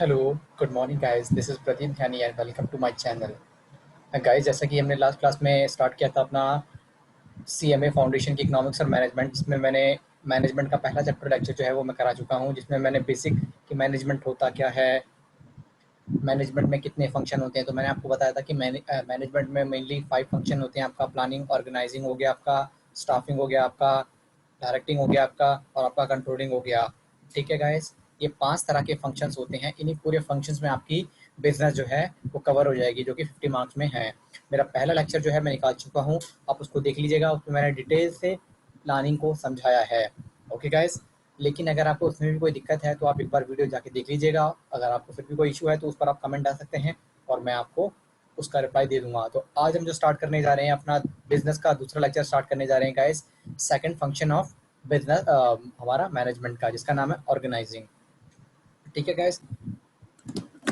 Hello, good morning guys. This is Pradeep Dhani and welcome to my channel. Guys, जैसा कि हमने last class में start किया था अपना CMA फाउंडेशन की इकोनॉमिक्स और मैनेजमेंट, जिसमें मैंने मैनेजमेंट का पहला चैप्टर लेक्चर जो है वो मैं करा चुका हूँ, जिसमें मैंने बेसिक कि मैनेजमेंट होता क्या है, मैनेजमेंट में कितने फंक्शन होते हैं। तो मैंने आपको बताया था कि मैनेजमेंट में मेनली 5 फंक्शन होते हैं। आपका प्लानिंग, ऑर्गेनाइजिंग हो गया, आपका स्टाफिंग हो गया, आपका डायरेक्टिंग हो गया आपका, और आपका कंट्रोलिंग हो गया। ठीक है गाइस, ये 5 तरह के फंक्शंस होते हैं। इन्हीं पूरे फंक्शंस में आपकी बिजनेस जो है वो कवर हो जाएगी, जो कि 50 मार्क्स में है। मेरा पहला लेक्चर जो है मैं निकाल चुका हूँ, आप उसको देख लीजिएगा। उसमें मैंने डिटेल से प्लानिंग को समझाया है। ओके गाइस, लेकिन अगर आपको उसमें भी कोई दिक्कत है तो आप एक बार वीडियो जाके देख लीजिएगा। अगर आपको फिर भी कोई इशू है तो उस पर आप कमेंट डाल सकते हैं और मैं आपको उसका रिप्लाई दे दूंगा। तो आज हम जो स्टार्ट करने जा रहे हैं, अपना बिजनेस का दूसरा लेक्चर स्टार्ट करने जा रहे हैं guys, second function of business हमारा मैनेजमेंट का, जिसका नाम है ऑर्गेनाइजिंग। ठीक है गाइस,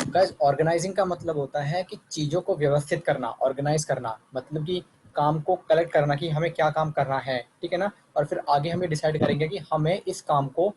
गाइस ऑर्गेनाइजिंग का मतलब होता है कि चीज़ों को व्यवस्थित करना। ऑर्गेनाइज करना मतलब कि काम को कलेक्ट करना कि हमें क्या काम करना है, ठीक है ना। और फिर आगे हमें डिसाइड करेंगे कि हमें इस काम को,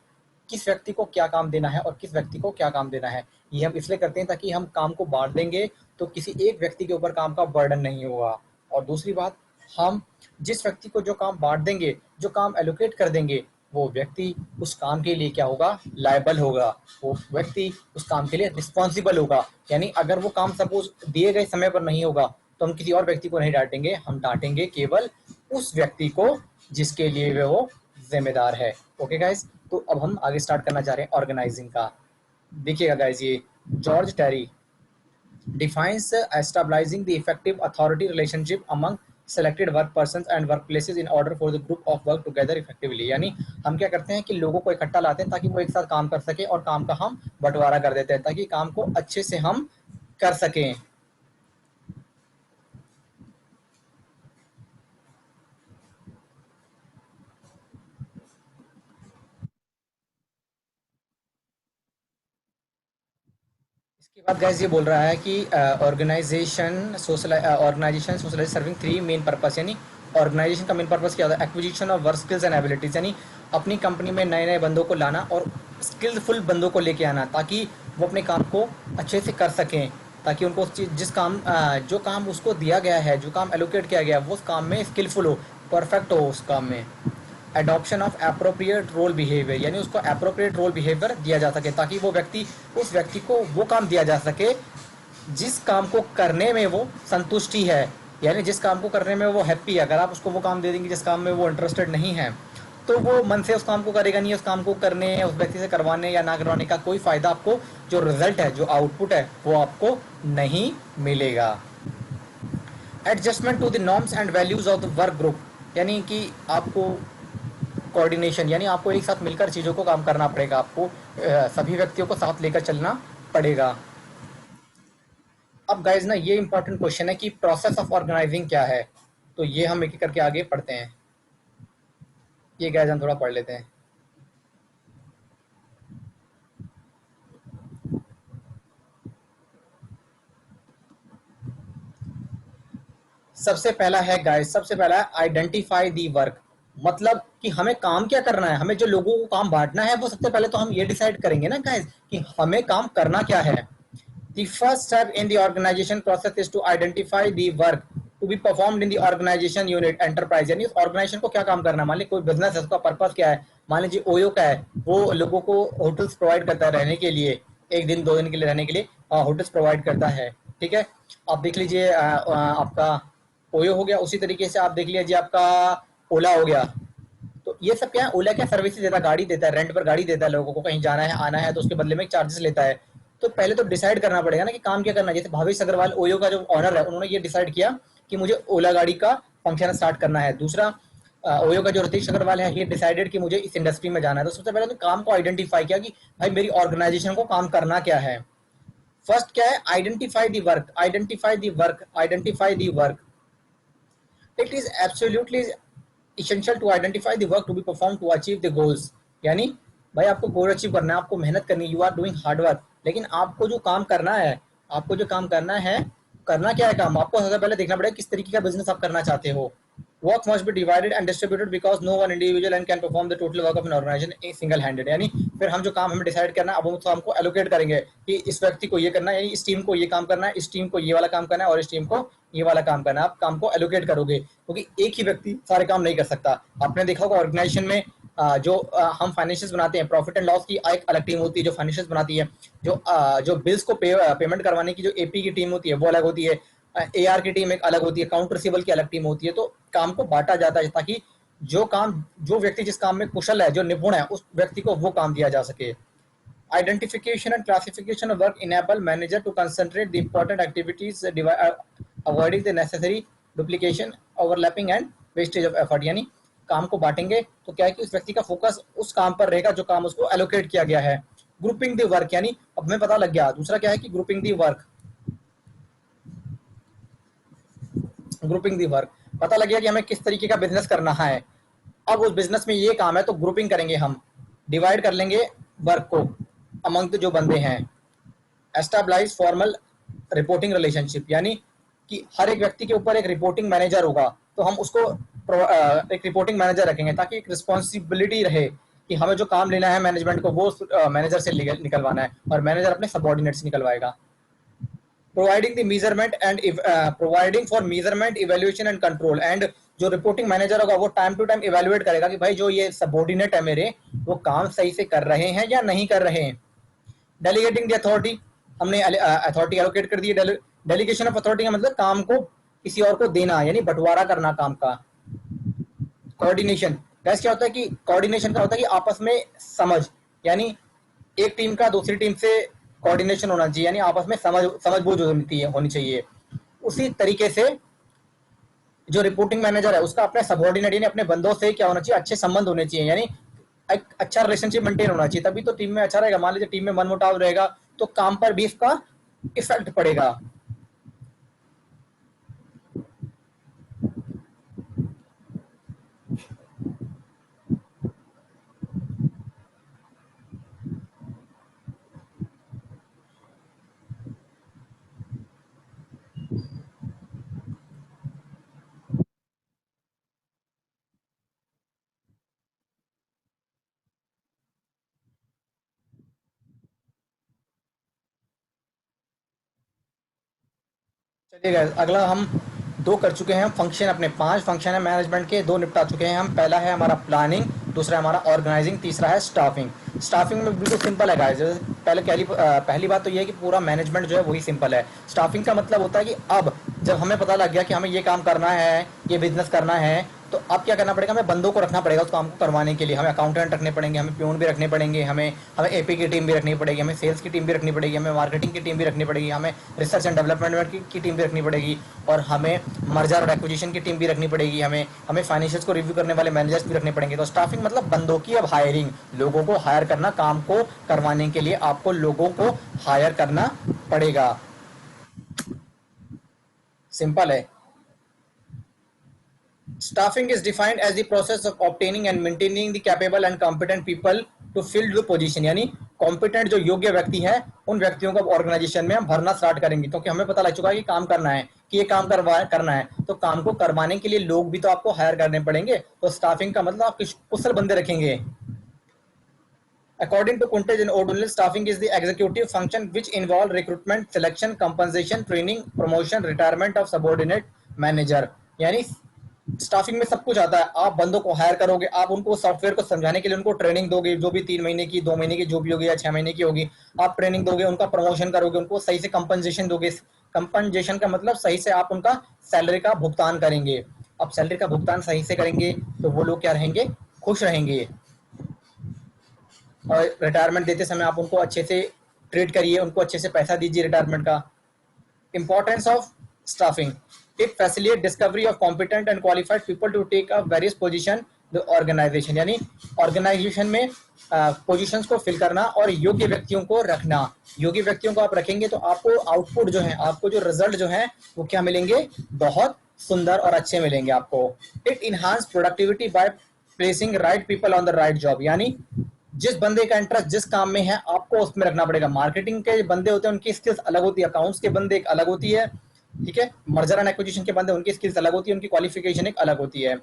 किस व्यक्ति को क्या काम देना है और किस व्यक्ति को क्या काम देना है। ये हम इसलिए करते हैं ताकि हम काम को बांट देंगे तो किसी एक व्यक्ति के ऊपर काम का बर्डन नहीं होगा। और दूसरी बात, हम जिस व्यक्ति को जो काम बांट देंगे, जो काम एलोकेट कर देंगे, वो व्यक्ति उस काम के लिए क्या होगा, लायबल होगा। वो व्यक्ति उस काम के लिए रिस्पॉन्सिबल होगा। यानी अगर वो काम सपोज दिए गए समय पर नहीं होगा तो हम किसी और व्यक्ति को नहीं डांटेंगे, हम डांटेंगे केवल उस व्यक्ति को जिसके लिए वे वो जिम्मेदार है। ओके गाइज, तो अब हम आगे स्टार्ट करना चाह रहे हैं ऑर्गेनाइजिंग का। देखिएगा गाइज, ये George Terry defines establishing the effective authority relationship among selected work persons and workplaces in order for the group of work together effectively। यानी हम क्या करते हैं कि लोगों को इकट्ठा लाते हैं ताकि वो एक साथ काम कर सके और काम का हम बंटवारा कर देते हैं ताकि काम को अच्छे से हम कर सकें। इसके बाद गैस ये बोल रहा है कि organisation socialise serving 3 main purpose. यानी ऑर्गेनाइजेशन का मेन पर्पस क्या होता है, acquisition of work skills and abilities. यानी अपनी कंपनी में नए नए बंदों को लाना और स्किलफुल बंदों को लेके आना ताकि वो अपने काम को अच्छे से कर सकें, ताकि उनको जिस काम जो काम उसको दिया गया है, जो काम एलोकेट किया गया है, वो उस काम में स्किलफुल हो, परफेक्ट हो उस काम में। Adoption of appropriate role behaviour, यानी उसको अप्रोप्रिएट रोल बिहेवियर दिया जा सके ताकि वो व्यक्ति, उस व्यक्ति को वो काम दिया जा सके जिस काम को करने में वो संतुष्टि है, यानी जिस काम को करने में वो हैप्पी है। अगर आप उसको वो काम दे देंगे जिस काम में वो इंटरेस्टेड नहीं है तो वो मन से उस काम को करेगा नहीं। उस काम को करने, उस व्यक्ति से करवाने या ना करवाने का कोई फायदा आपको, जो रिजल्ट है, जो आउटपुट है, वो आपको नहीं मिलेगा। Adjustment to the norms and values of the work group, यानी कि आपको कोऑर्डिनेशन, यानी आपको एक साथ मिलकर चीज़ों को काम करना पड़ेगा। आपको सभी व्यक्तियों को साथ लेकर चलना पड़ेगा। अब गाइज ना, ये इंपॉर्टेंट क्वेश्चन है कि प्रोसेस ऑफ ऑर्गेनाइजिंग क्या है। तो ये हम एक एक करके आगे पढ़ते हैं। ये गाइज हम थोड़ा पढ़ लेते हैं। सबसे पहला है गाइज, सबसे पहला है आइडेंटिफाई दी वर्क। मतलब कि हमें काम क्या करना है, हमें जो लोगों को काम बांटना है वो सबसे पहले तो हम ये डिसाइड करेंगे ना गाइज कि हमें काम करना क्या है। The first step in the organization process is to identify the work to be performed in the organization unit enterprise। यानी उस ऑर्गेनाइजेशन को क्या काम करना है। मान लीजिए कोई बिजनेस है, उसका पर्पस क्या है। मान लीजिए ओयो का है, वो लोगों को होटल्स प्रोवाइड करता है रहने के लिए, एक दिन 2 दिन के लिए रहने के लिए होटल्स प्रोवाइड करता है। ठीक है, आप देख लीजिए आपका ओयो हो गया। उसी तरीके से आप देख लीजिए आपका ओला हो गया। तो ये सब क्या है, ओला क्या सर्विसेज देता है, गाड़ी देता है, रेंट पर गाड़ी देता है, लोगों को कहीं जाना है आना है तो उसके बदले में चार्जेस लेता है। तो पहले तो डिसाइड करना पड़ेगा ना कि काम क्या करना है। जैसे भावेश अग्रवाल ओयो का जो ऑनर है, उन्होंने ये डिसाइड किया कि मुझे ओला गाड़ी का फंक्शन स्टार्ट करना है। दूसरा, ओयो का जो रतीश अग्रवाल है, ये डिसाइडेड कि मुझे इस इंडस्ट्री में जाना है। तो सबसे पहले तो काम को आइडेंटिफाई किया कि भाई मेरी ऑर्गेनाइजेशन को काम करना क्या है। फर्स्ट क्या है, identify the work, identify the work, identify the work. It is absolutely essential to identify the work to be performed to achieve the goals। यानी भाई आपको गोल अचीव करना है, आपको मेहनत करनी है, you are doing hard work. लेकिन आपको जो काम करना है, आपको जो काम करना है, करना क्या है काम, आपको सबसे पहले देखना पड़ेगा किस तरीके का बिजनेस आप करना चाहते हो। Work must be divided and distributed because no one individual and can perform the total work of an organisation single handed. यानी फिर हम जो काम हमें डिसाइड करना है, अब हम तो हमको एलोकेट करेंगे कि इस व्यक्ति को ये करना है, यानी इस टीम को ये काम करना है, इस टीम को ये वाला काम करना है और इस टीम को ये वाला काम करना है। आप काम को एलोकेट करोगे क्योंकि एक ही व्यक्ति सारे काम नहीं कर सकता। आपने देखा होगा ऑर्गेनाइजेशन में जो हम फाइनेंशियल्स बनाते हैं, प्रॉफिट एंड लॉस की एक अलग टीम होती है जो फाइनेंशियल्स बनाती है, जो बिल्स को पेमेंट करवाने की जो एपी की टीम होती है वो अलग होती है, एआर की टीम एक अलग होती है, अकाउंट रिसीवेबल की अलग टीम होती है। तो काम को बांटा जाता है ताकि जो व्यक्ति जिस काम में कुशल है, जो निपुण है, उस व्यक्ति को वो काम दिया जा सके। Identification and classification of work enable manager to concentrate the important activities, avoiding the necessary duplication, overlapping and wastage of effort। यानी काम को बांटेंगे तो क्या है कि उस व्यक्ति का फोकस उस काम पर रहेगा जो काम उसको एलोकेट किया गया है। ग्रुपिंग द वर्क, यानी अब हमें पता लग गया। दूसरा क्या है कि ग्रुपिंग दी वर्क पता लग गया कि हमें किस तरीके का बिजनेस करना है। अब उस बिजनेस में ये काम है तो ग्रुपिंग करेंगे, हम डिवाइड कर लेंगे वर्क को अमंग जो बंदे हैं। एस्टैब्लिश फॉर्मल रिपोर्टिंग रिलेशनशिप, यानी कि हर एक व्यक्ति के ऊपर एक रिपोर्टिंग मैनेजर होगा, तो हम उसको एक रिपोर्टिंग मैनेजर रखेंगे ताकि एक रिस्पॉन्सिबिलिटी रहे कि हमें जो काम लेना है मैनेजमेंट को वो मैनेजर से निकलवाना है और मैनेजर अपने सबऑर्डिनेट से निकलवाएगा। Providing the measurement and providing for measurement evaluation and control, and जो रिपोर्टिंग मैनेजर होगा वो टाइम टू टाइम इवैल्यूएट करेगा कि भाई जो ये सबऑर्डिनेट है मेरे, वो काम सही से कर रहे हैं या नहीं कर रहे हैं। डेलीगेटिंग द अथॉरिटी, हमने अथॉरिटी एलोकेट कर दी है। डेलीगेशन ऑफ अथॉरिटी का मतलब काम को किसी और को देना, यानी बंटवारा करना काम का। कोऑर्डिनेशन, गैस क्या होता है कि कोऑर्डिनेशन का होता है कि आपस में समझ, यानी एक टीम का दूसरी टीम से कोऑर्डिनेशन होना चाहिए, यानी आपस में समझ बूझ होनी चाहिए। उसी तरीके से जो रिपोर्टिंग मैनेजर है उसका अपने सबऑर्डिनेट यानी अपने बंदों से क्या होना चाहिए, अच्छे संबंध होने चाहिए, यानी एक अच्छा रिलेशनशिप मेंटेन होना चाहिए, तभी तो टीम में अच्छा रहेगा। मान लीजिए टीम में मनमुटाव रहेगा तो काम पर भी इसका इफेक्ट पड़ेगा। चलिए गाइस, अगला हम दो कर चुके हैं फंक्शन, अपने 5 फंक्शन है मैनेजमेंट के, 2 निपटा चुके हैं हम। पहला है हमारा प्लानिंग, दूसरा है हमारा ऑर्गेनाइजिंग, तीसरा है स्टाफिंग। स्टाफिंग में बिल्कुल सिंपल है गाइस। पहली बात तो ये है कि पूरा मैनेजमेंट जो है वही सिंपल है। स्टाफिंग का मतलब होता है कि अब जब हमें पता लग गया कि हमें ये काम करना है, ये बिजनेस करना है, तो अब क्या करना पड़ेगा, हमें बंदों को रखना पड़ेगा उस काम को करवाने के लिए। हमें अकाउंटेंट रखने पड़ेंगे, हमें प्यून भी रखने पड़ेंगे, हमें हमें एपी की टीम भी रखनी पड़ेगी, हमें सेल्स की टीम भी रखनी पड़ेगी, हमें मार्केटिंग की टीम भी रखनी पड़ेगी, हमें रिसर्च एंड डेवलपमेंट की टीम भी रखनी पड़ेगी, और हमें मर्जर और एक्विजिशन की टीम भी रखनी पड़ेगी, हमें हमें फाइनेंशियल्स को रिव्यू करने वाले मैनेजर्स भी रखने पड़ेंगे। तो स्टाफिंग मतलब बंदों की अब हायरिंग, लोगों को हायर करना, काम को करवाने के लिए आपको लोगों को हायर करना पड़ेगा। सिंपल है। Staffing is defined as the process of obtaining and maintaining the capable and competent people to fill the position, यानी कॉम्पिटेंट जो योग्य व्यक्ति है उन व्यक्तियों को ऑर्गेनाइजेशन में हम भरना स्टार्ट करेंगे, क्योंकि हमें पता लग चुका है कि काम करना है, कि ये काम करना है, तो काम को करवाने के लिए लोग भी तो आपको हायर करने पड़ेंगे। तो स्टाफिंग का मतलब आप कुशल बंदे रखेंगे। According to Kuntage and O'Donnell, staffing is the executive function which involve recruitment, selection, compensation, training, promotion, retirement of subordinate manager। यानी स्टाफिंग में सब कुछ आता है। आप बंदों को हायर करोगे, आप उनको सॉफ्टवेयर को समझाने के लिए उनको ट्रेनिंग दोगे, जो भी 3 महीने की, 2 महीने की जो भी होगी या 6 महीने की होगी, आप ट्रेनिंग दोगे, उनका प्रमोशन करोगे, उनको सही से कंपनसेशन दोगे। कंपनसेशन का मतलब सही से आप उनका सैलरी का भुगतान करेंगे। अब सैलरी का भुगतान सही से करेंगे तो वो लोग क्या रहेंगे, खुश रहेंगे। और रिटायरमेंट देते समय आप उनको अच्छे से ट्रीट करिए, उनको अच्छे से पैसा दीजिए रिटायरमेंट का। Importance of staffing, it facilitate discovery of competent and qualified people to take up various position the organisation, यानी ऑर्गेनाइजेशन में पोजीशंस को फिल करना और योग्य व्यक्तियों को रखना। योग्य व्यक्तियों को आप रखेंगे तो आपको आउटपुट जो है, आपको जो रिजल्ट जो है वो क्या मिलेंगे, बहुत सुंदर और अच्छे मिलेंगे आपको। It enhance productivity by placing right people on the right job, यानी जिस बंदे का इंटरेस्ट जिस काम में है आपको उसमें रखना पड़ेगा। मार्केटिंग के बंदे होते हैं, उनकी स्किल्स अलग होती है, अकाउंट्स के बंदे एक अलग होती है, ठीक है, मर्जर एंड एक्विजिशन के बंदे, उनकी स्किल्स अलग होती है, उनकी क्वालिफिकेशन एक अलग होती है।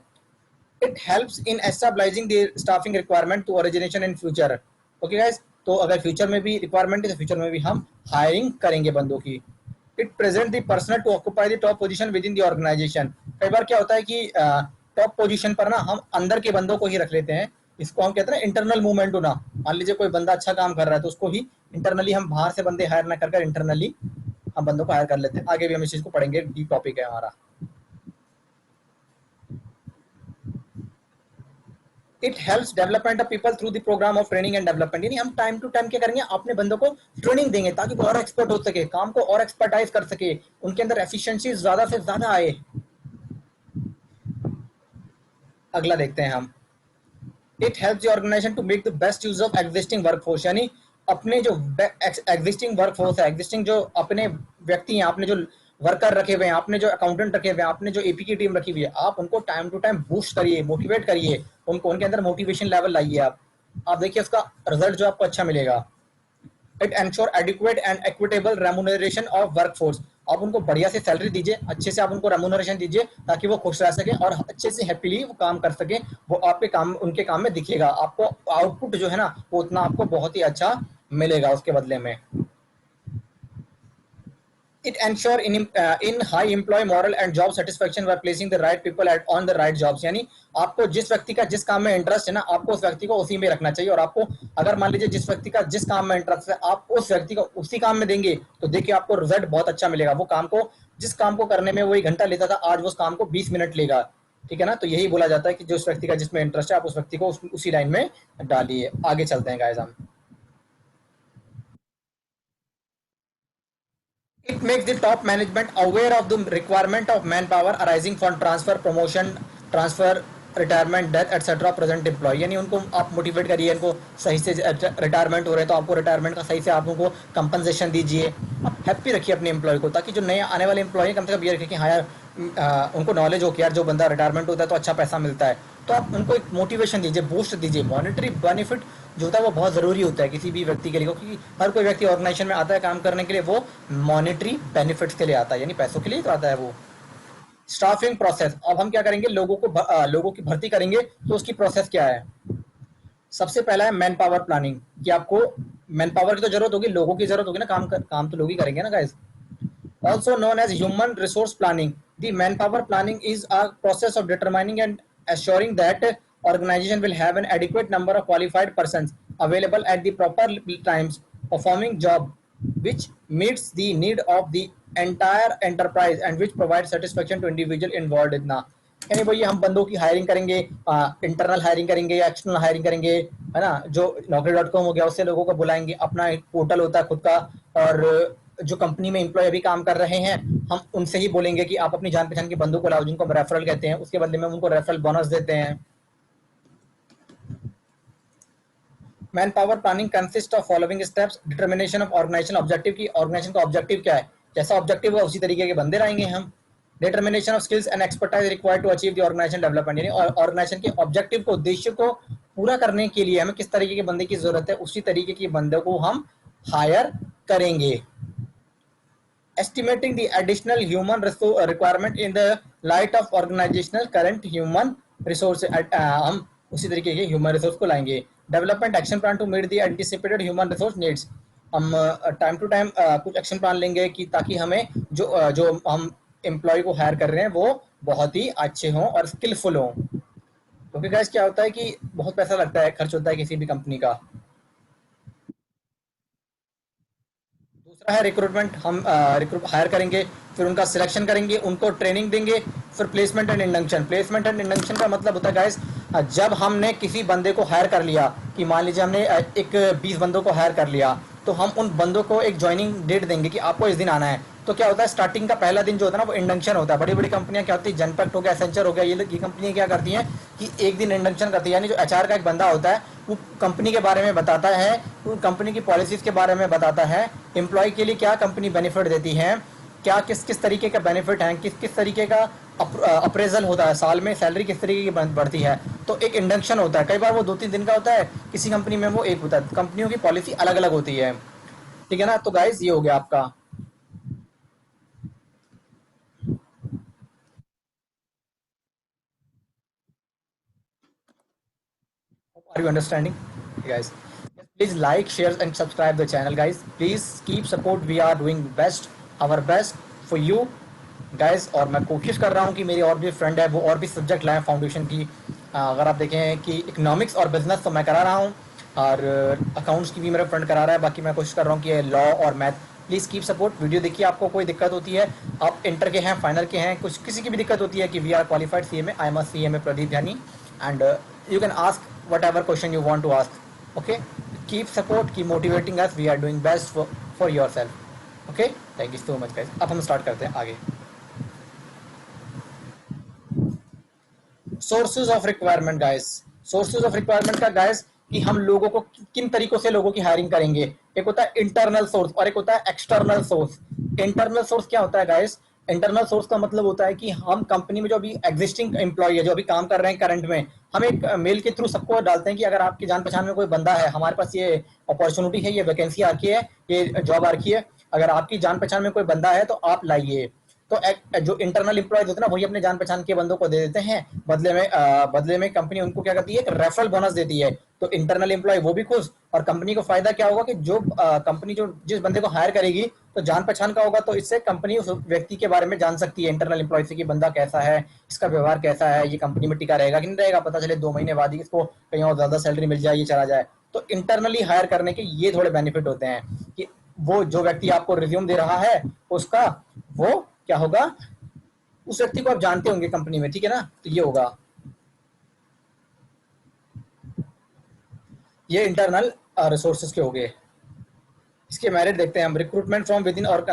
It helps in establishing the staffing requirement to origination in future. Okay guys, तो अगर फ्यूचर में भी रिक्वायरमेंट है तो फ्यूचर में भी हम हायरिंग करेंगे बंदों की। It present the person to occupy the top position within the organisation. कई बार क्या होता है कि टॉप पोजीशन पर ना हम अंदर के बंदों को ही रख लेते हैं, इसको हम कहते हैं इंटरनल मूवमेंट होना। मान लीजिए कोई बंदा अच्छा काम कर रहा है तो उसको ही इंटरनली, हम बाहर से बंदे हायर ना कर इंटरनली हम बंदों को हायर कर लेते हैं। आगे भी हम इस चीज को पढ़ेंगे, डीप टॉपिक है हमारा। It helps development of people through the programme of training and development. यानी हम टाइम टू टाइम क्या करेंगे, अपने बंदों को ट्रेनिंग देंगे ताकि वो और एक्सपर्ट हो सके, काम को और एक्सपर्टाइज कर सके, उनके अंदर एफिशिएंसी ज्यादा से ज्यादा आए। अगला देखते हैं हम। It helps the organisation to make the best use of existing workforce. यानी अपने जो एग्जिस्टिंग वर्कफोर्स है, एग्जिस्टिंग जो अपने व्यक्ति हैं, आपने जो वर्कर रखे हुए हैं, आपने जो अकाउंटेंट रखे हुए हैं, आपने जो एपी की टीम रखी हुई है, आप उनको टाइम टू टाइम बूस्ट करिए, मोटिवेट करिए, उनको उनके अंदर मोटिवेशन लेवल लाइए। आप देखिए उसका रिजल्ट जो आपको अच्छा मिलेगा। It ensure adequate and equitable remuneration of workforce. आप उनको बढ़िया से सैलरी दीजिए, अच्छे से आप उनको रेमुनरेशन दीजिए ताकि वो खुश रह सके और अच्छे से हैप्पीली वो काम कर सके। वो आपके काम, उनके काम में दिखेगा, आपको आउटपुट जो है ना वो उतना आपको बहुत ही अच्छा मिलेगा उसके बदले में। It ensure in high employee moral and job satisfaction by placing the right people on the right jobs। यानी आपको जिस व्यक्ति का जिस काम में इंटरेस्ट है ना, आपको उस व्यक्ति को उसी में रखना चाहिए। और आपको अगर मान लीजिए जिस व्यक्ति का जिस काम में इंटरेस्ट है, आप उस व्यक्ति को उसी काम में देंगे तो देखिए आपको रिजल्ट बहुत अच्छा मिलेगा। वो काम को, जिस काम को करने में वो 1 घंटा लेता था, आज वो उस काम को 20 मिनट लेगा। ठीक है ना, तो यही बोला जाता है कि जो उस व्यक्ति का जिसमें इंटरेस्ट है, आप उस व्यक्ति को उसी लाइन में डालिए। आगे चलते हैं गाइस हम। It makes the top management aware of the requirement of manpower arising from transfer, promotion, transfer, retirement, death etcetera present employee. यानी उनको आप मोटिवेट करिए, इनको सही से रिटायरमेंट हो रहे हैं तो आपको रिटायरमेंट का सही से आप उनको कंपनसेशन दीजिए। आप हैप्पी रखिए अपने एम्प्लॉय को, ताकि जो नए आने वाले एम्प्लॉय कम से कम ये रखें कि हाँ यार, उनको नॉलेज हो कि यार जो बंदा रिटायरमेंट होता है तो अच्छा पैसा मिलता है। तो आप उनको एक मोटिवेशन दीजिए, बूस्ट दीजिए। मॉनेटरी बेनिफिट जो होता है वो बहुत ज़रूरी होता है किसी भी व्यक्ति के लिए, क्योंकि हर कोई व्यक्ति ऑर्गेनाइजेशन में आता है काम करने के लिए, वो मॉनेटरी बेनिफिट्स के लिए आता है, यानी पैसों के लिए तो आता है वो। स्टाफिंग प्रोसेस, अब हम क्या करेंगे, लोगों की भर्ती करेंगे तो उसकी प्रोसेस क्या है। सबसे पहला है मैन पावर प्लानिंग, कि आपको मैन पावर की तो जरूरत होगी, लोगों की जरूरत होगी ना, काम तो लोग ही करेंगे ना guys. also known as human resource planning. The manpower planning is a process of determining and assuring that organization will have an adequate number of qualified persons available at the proper times performing job which meets the need of the entire enterprise and which provides satisfaction to individual involved in ना। यानी भाई हम बंदों की hiring करेंगे, internal hiring करेंगे या external hiring करेंगे, है ना। जो naukri.com हो गया, उससे लोगों को बुलाएंगे, अपना एक पोर्टल होता है खुद का। और जो कंपनी में एम्प्लॉय अभी काम कर रहे हैं, हम उनसे ही बोलेंगे कि आप अपनी जान पहचान के बंदों को लाओ, जिनको हम रेफरल कहते हैं। उसके बदले में उनको रेफरल बोनस देते हैं। Manpower planning consist of following steps. Determination of organisation objective, की ऑर्गेनाइजेशन का ऑब्जेक्टिव क्या है, जैसा ऑब्जेक्टिव होगा उसी तरीके के बंदे रहेंगे हम। Determination of skills and expertise required to achieve the organisation development. यानी ऑर्गेनाइजेशन के ऑब्जेक्टिव को, उद्देश्य को पूरा करने के लिए हमें किस तरीके के बंदे की जरूरत है, उसी तरीके के बंदे को हम हायर करेंगे। estimating the additional human requirement in the light of organizational current human resource। हम उसी तरीके के ह्यूमन रिसोर्स को लाएंगे। Development action plan to meet the anticipated human resource needs. हम टाइम टू टाइम कुछ एक्शन प्लान लेंगे कि ताकि हमें जो हम एम्प्लॉय को हायर कर रहे हैं वो बहुत ही अच्छे हों और स्किलफुल हों। क्योंकि गाइस क्या होता है कि बहुत पैसा लगता है, खर्च होता है किसी भी कंपनी का। दूसरा है रिक्रूटमेंट। हम हायर करेंगे, फिर उनका सिलेक्शन करेंगे, उनको ट्रेनिंग देंगे, फिर placement and induction. Placement and induction का मतलब होता है गाइस, जब हमने किसी बंदे को हायर कर लिया, कि मान लीजिए हमने एक 20 बंदों को हायर कर लिया, तो हम उन बंदों को एक ज्वाइनिंग डेट देंगे कि आपको इस दिन आना है। तो क्या होता है, स्टार्टिंग का पहला दिन जो होता है ना वो इंडक्शन होता है। बड़ी बड़ी कंपनियां क्या होती है, जनपैक्ट हो गया, एसेंचर हो गया, ये कंपनियां क्या करती हैं कि एक दिन इंडक्शन करती है। यानी जो एचआर का एक बंदा होता है वो कंपनी के बारे में बताता है, कंपनी की पॉलिसीज के बारे में बताता है, एम्प्लॉय के लिए क्या कंपनी बेनिफिट देती है, क्या किस किस तरीके का बेनिफिट है, किस किस तरीके का अप्रेजल होता है, साल में सैलरी किस तरीके की बढ़ती है। तो एक इंडक्शन होता है, कई बार वो 2-3 दिन का होता है, किसी कंपनी में वो एक होता है। कंपनियों की पॉलिसी अलग अलग होती है। ठीक है ना, तो गाइज ये हो गया आपका। Are you understanding, guys? Please like, share, and subscribe the channel, guys. Please keep support. We are doing best, our best for you, guys. और मैं कोशिश कर रहा हूँ कि मेरे और भी फ्रेंड है वो और भी सब्जेक्ट लाएं फाउंडेशन की। अगर आप देखें कि इकोनॉमिक्स और बिजनेस तो मैं करा रहा हूँ, और अकाउंट्स की भी मेरा फ्रेंड करा रहा है। बाकी मैं कोशिश कर रहा हूँ कि लॉ और math. Please keep support. Video देखिए, आपको कोई दिक्कत होती है, आप इंटर के हैं, फाइनल के हैं, कुछ किसी की भी दिक्कत होती है कि we are qualified CMA, I am a CMA Pradeep Dhyani, and you can ask whatever question you want to ask. Okay, keep support, keep motivating us. We are doing best for yourself. Okay, thank you so much, guys. अब हम start करते हैं आगे। Sources of requirement, guys. Sources of requirement का, guys, कि हम लोगों को किन तरीकों से लोगों की हायरिंग करेंगे। एक होता है इंटरनल सोर्स और एक होता है एक्सटर्नल सोर्स। इंटरनल सोर्स क्या होता है, गाइस? इंटरनल सोर्स का मतलब होता है कि हम कंपनी में जो अभी एग्जिस्टिंग एम्प्लॉय है, जो अभी काम कर रहे हैं करंट में, हम एक मेल के थ्रू सबको डालते हैं कि अगर आपकी जान पहचान में कोई बंदा है, हमारे पास ये अपॉर्चुनिटी है, ये वैकेंसी आ रखी है, ये जॉब आ रखी है, अगर आपकी जान पहचान में कोई बंदा है तो आप लाइए। तो जो इंटरनल एम्प्लॉयज होते हैं ना, वही अपने जान पहचान के बंदों को दे देते हैं। बदले में कंपनी उनको क्या करती है, एक रेफरल बोनस देती है। तो इंटरनल एम्प्लॉय वो भी खुश, और कंपनी को फायदा क्या होगा कि जो कंपनी जो जिस बंदे को हायर करेगी तो जान पहचान का होगा, तो इससे कंपनी उस व्यक्ति के बारे में जान सकती है इंटरनल एम्प्लॉय से कि बंदा कैसा है, इसका व्यवहार कैसा है, ये कंपनी में टिका रहेगा कि नहीं रहेगा। पता चले 2 महीने बाद ही इसको कहीं और ज्यादा सैलरी मिल जाए, ये चला जाए। तो इंटरनली हायर करने के ये थोड़े बेनिफिट होते हैं कि वो जो व्यक्ति आपको रिज्यूम दे रहा है उसका वो क्या होगा, उस व्यक्ति को आप जानते होंगे कंपनी में, ठीक है ना। तो ये होगा, ये इंटरनल रिसोर्सेज के हो गए। इसके मेरिट देखते हैं हम। रिक्रूटमेंट फ्रॉम विद इन और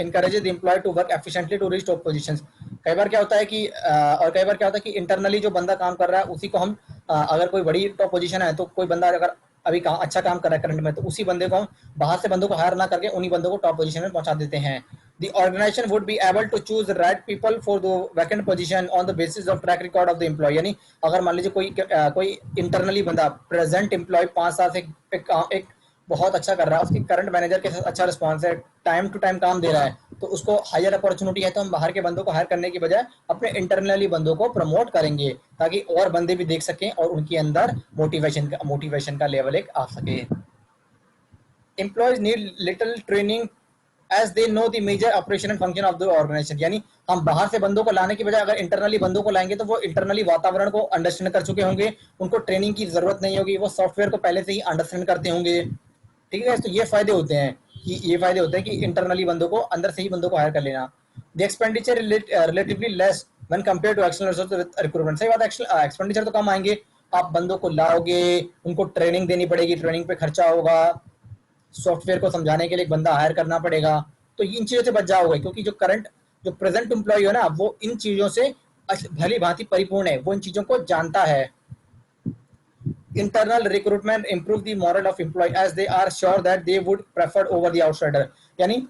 encourages the employee to work efficiently to reach top positions. कई बार क्या होता है कि इंटरनली जो बंदा काम कर रहा है उसी को हम अगर कोई बड़ी टॉप पोजीशन है, तो कोई बंदा अगर अभी अच्छा काम कर रहा है करंट में, तो उसी बंदे को हम बाहर से बंदों को हायर ना करके उन्हीं बंदों को टॉप पोजीशन में पहुंचा देते हैं। The organization would be able to choose the right people for the vacant position on the basis of track record of the employee। यानी अगर मान लीजिए कोई इंटरनली बंदा प्रेजेंट एम्प्लॉय 5 साल से एक बहुत अच्छा कर रहा है, उसकी करंट मैनेजर के साथ अच्छा रिस्पॉन्स है, टाइम टू टाइम काम दे रहा है, तो उसको हायर अपॉर्चुनिटी है, तो हम बाहर के बंदों को हायर करने की बजाय अपने इंटरनली बंदों को प्रमोट करेंगे, ताकि और बंदे भी देख सकें और उनके अंदर मोटिवेशन का लेवल एक आ सके। Employees need little training as they know the major operation and function of the organisation. यानी हम बाहर से बंदों को लाने की बजाय अगर इंटरनली बंदों को लाएंगे तो वो इंटरनली वातावरण को अंडरस्टैंड कर चुके होंगे, उनको ट्रेनिंग की जरूरत नहीं होगी, वो सॉफ्टवेयर को पहले से ही अंडरस्टैंड करते होंगे, ठीक है। तो ये फायदे होते हैं कि इंटरनली बंदों को, अंदर से ही बंदों को हायर कर लेना। The expenditure relatively less when compare to external resource recruitment. सही बात है, एक्सपेंडिचर तो कम आएंगे, आप बंदों को लाओगे, उनको ट्रेनिंग देनी पड़ेगी, ट्रेनिंग पे खर्चा होगा, सॉफ्टवेयर को समझाने के लिए एक बंदा हायर करना पड़ेगा, तो इन चीजों से बच जाओगे। क्योंकि जो प्रेजेंट एम्प्लॉय है ना, वो इन चीजों से भली भांति परिपूर्ण है, वो इन चीजों को जानता है। Internal recruitment improve the morale of employee as they are sure that they would prefer over the outsider. यानी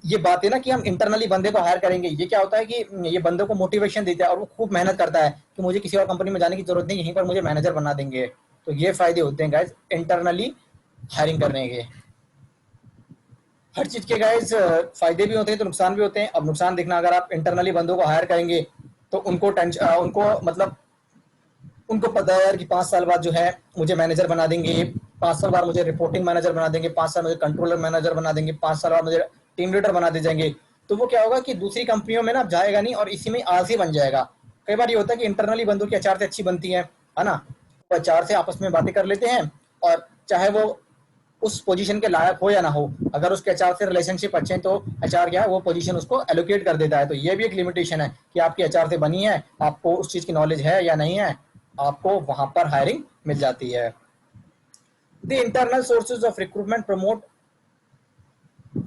ये बात है ना कि हम इंटरनली बंदे को हायर करेंगे, ये क्या होता है कि ये बंदे को मोटिवेशन देता है और वो खूब मेहनत करता है कि मुझे किसी और कंपनी में जाने की जरूरत नहीं, यहीं पर मुझे मैनेजर बना देंगे। तो ये फायदे होते हैं, गाइज, इंटरनली हायरिंग करने के। हर चीज के, गाइज, फायदे भी होते हैं तो नुकसान भी होते हैं। अब नुकसान देखना, अगर आप इंटरनली बंदों को हायर करेंगे तो उनको मतलब उनको पता है यार कि 5 साल बाद जो है मुझे मैनेजर बना देंगे, 5 साल बाद मुझे रिपोर्टिंग मैनेजर बना देंगे, 5 साल मुझे कंट्रोलर मैनेजर बना देंगे, 5 साल बाद मुझे टीम लीडर बना दे जाएंगे। तो वो क्या होगा कि दूसरी कंपनियों में ना जाएगा नहीं और इसी में आलसी बन जाएगा। कई बार ये होता है कि इंटरनली बंदों की एचआर से अच्छी बनती है ना, तो एचआर से आपस में बातें कर लेते हैं, और चाहे वो उस पोजीशन के लायक हो या ना हो, अगर उसके एचआर से रिलेशनशिप अच्छे हैं तो एचआर क्या है, वो पोजीशन उसको एलोकेट कर देता है। तो ये भी एक लिमिटेशन है कि आपकी एचआर से बनी है, आपको उस चीज की नॉलेज है या नहीं है, आपको वहां पर हायरिंग मिल जाती है। The internal sources of recruitment promote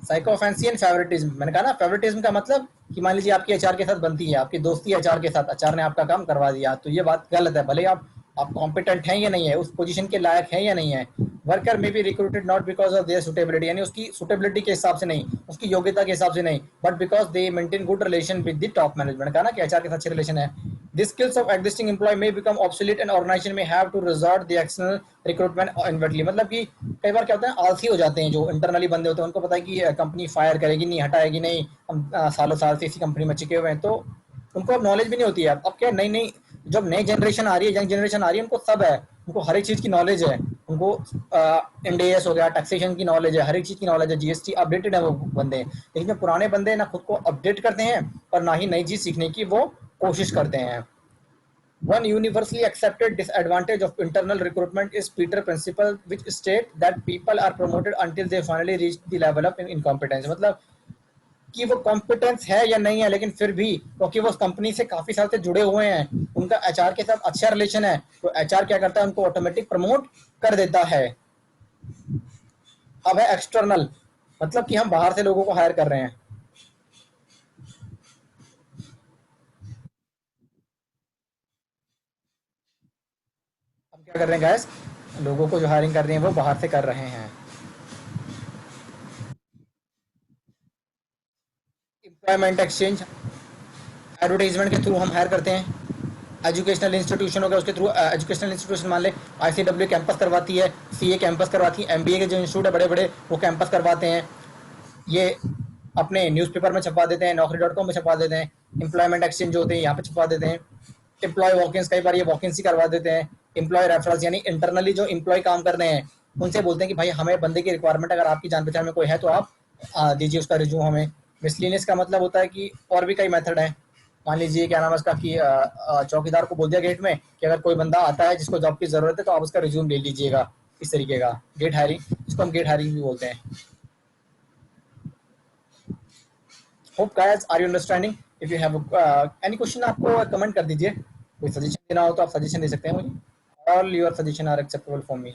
sycophancy and favouritism. मैंने कहा ना, फेवरेटिज्म का मतलब कि मान लीजिए आपकी एचआर के साथ बनती है, आपकी दोस्ती एचआर के साथ, एचआर ने आपका काम करवा दिया, तो ये बात गलत है। भले आप कॉम्पिटेंट हैं या नहीं है, उस पोजीशन के लायक हैं या नहीं है। Worker may be recruited not because of their suitability, यानी उसकी सुटेबिलिटी के हिसाब से नहीं, उसकी योग्यता के हिसाब से नहीं, but because they maintain good relation with the top management. कहा ना कि एचआर के साथ अच्छे रिलेशन है। The skills of existing employee may become obsolete and organization may have to resort the external recruitment inwardly। मतलब कि कई बार क्या होता है, आलसी हो जाते हैं जो इंटरनली बंदे होते हैं, उनको पता है कि कंपनी फायर करेगी नहीं, हटाएगी नहीं, हम सालों साल से इसी कंपनी में चिके हुए हैं, तो उनको अब नॉलेज भी नहीं होती है। अब क्या, नई नई जब नई जनरेशन आ रही है, यंग जनरेशन आ रही है, उनको सब है, उनको हर एक चीज़ की नॉलेज है, उनको इंडेस हो गया, टैक्सेशन की नॉलेज है, हर एक चीज़ की नॉलेज है, जीएसटी अपडेटेड है वो बंदे। लेकिन जो पुराने बंदे ना खुद को अपडेट करते हैं और ना ही नई चीज़ सीखने की वो कोशिश करते हैं। One universally accepted disadvantage of internal recruitment is Peter principle, which state that people are promoted until they finally reach the level of incompetence. मतलब कि वो कॉम्पिटेंस है या नहीं है, लेकिन फिर भी क्योंकि वो उस कंपनी से काफी साल से जुड़े हुए हैं, उनका एचआर के साथ अच्छा रिलेशन है, तो एचआर क्या करता है, उनको ऑटोमेटिक प्रमोट कर देता है। अब है एक्सटर्नल, मतलब कि हम बाहर से लोगों को हायर कर रहे हैं। हम क्या कर रहे हैं गैस, लोगों को जो हायरिंग कर रहे हैं वो बाहर से कर रहे हैं। एम्प्लॉयमेंट एक्सचेंज, एडवर्टाइजमेंट के थ्रू हम हायर करते हैं। एजुकेशनल इंस्टीट्यूशन हो गया, उसके थ्रू एजुकेशनल इंस्टीट्यूशन मान ले आईसीडब्ल्यू कैंपस करवाती है, सीए कैंपस करवाती है, एमबीए के जो इंस्टीट्यूट है बड़े बड़े वो कैंपस करवाते हैं। ये अपने न्यूज़पेपर में छपवा देते हैं, नौकरी.com में छपवा देते हैं। एम्प्लॉयमेंट एक्सचेंज जो होते हैं यहाँ पे छपवा देते हैं। एम्प्लॉय वॉकिंग्स, कई बार ये वॉकिंग्स ही करवा देते हैं। एम्प्लॉय रेफरल्स, यानी इंटरनली जो एम्प्लॉय काम कर रहे हैं उनसे बोलते हैं कि भाई हमें बंदे की रिक्वायरमेंट, अगर आपकी जान पहचान में कोई है तो आप दीजिए उसका रिज्यूम हमें। मिसलिनियस का मतलब होता है कि और भी कई मेथड हैं। मान लीजिए क्या नाम है उसका कि चौकीदार को बोल दिया गेट में कि अगर कोई बंदा आता है जिसको जॉब की जरूरत है तो आप उसका रिज्यूम ले लीजिएगा। इस तरीके का गेट हायरिंग, इसको हम गेट हायरिंग भी बोलते हैं। Hope guys are you understanding. If you have any question आपको कमेंट कर दीजिए। कोई सजेशन देना हो तो आप सजेशन दे सकते हैं मुझे। All your suggestion are acceptable for me.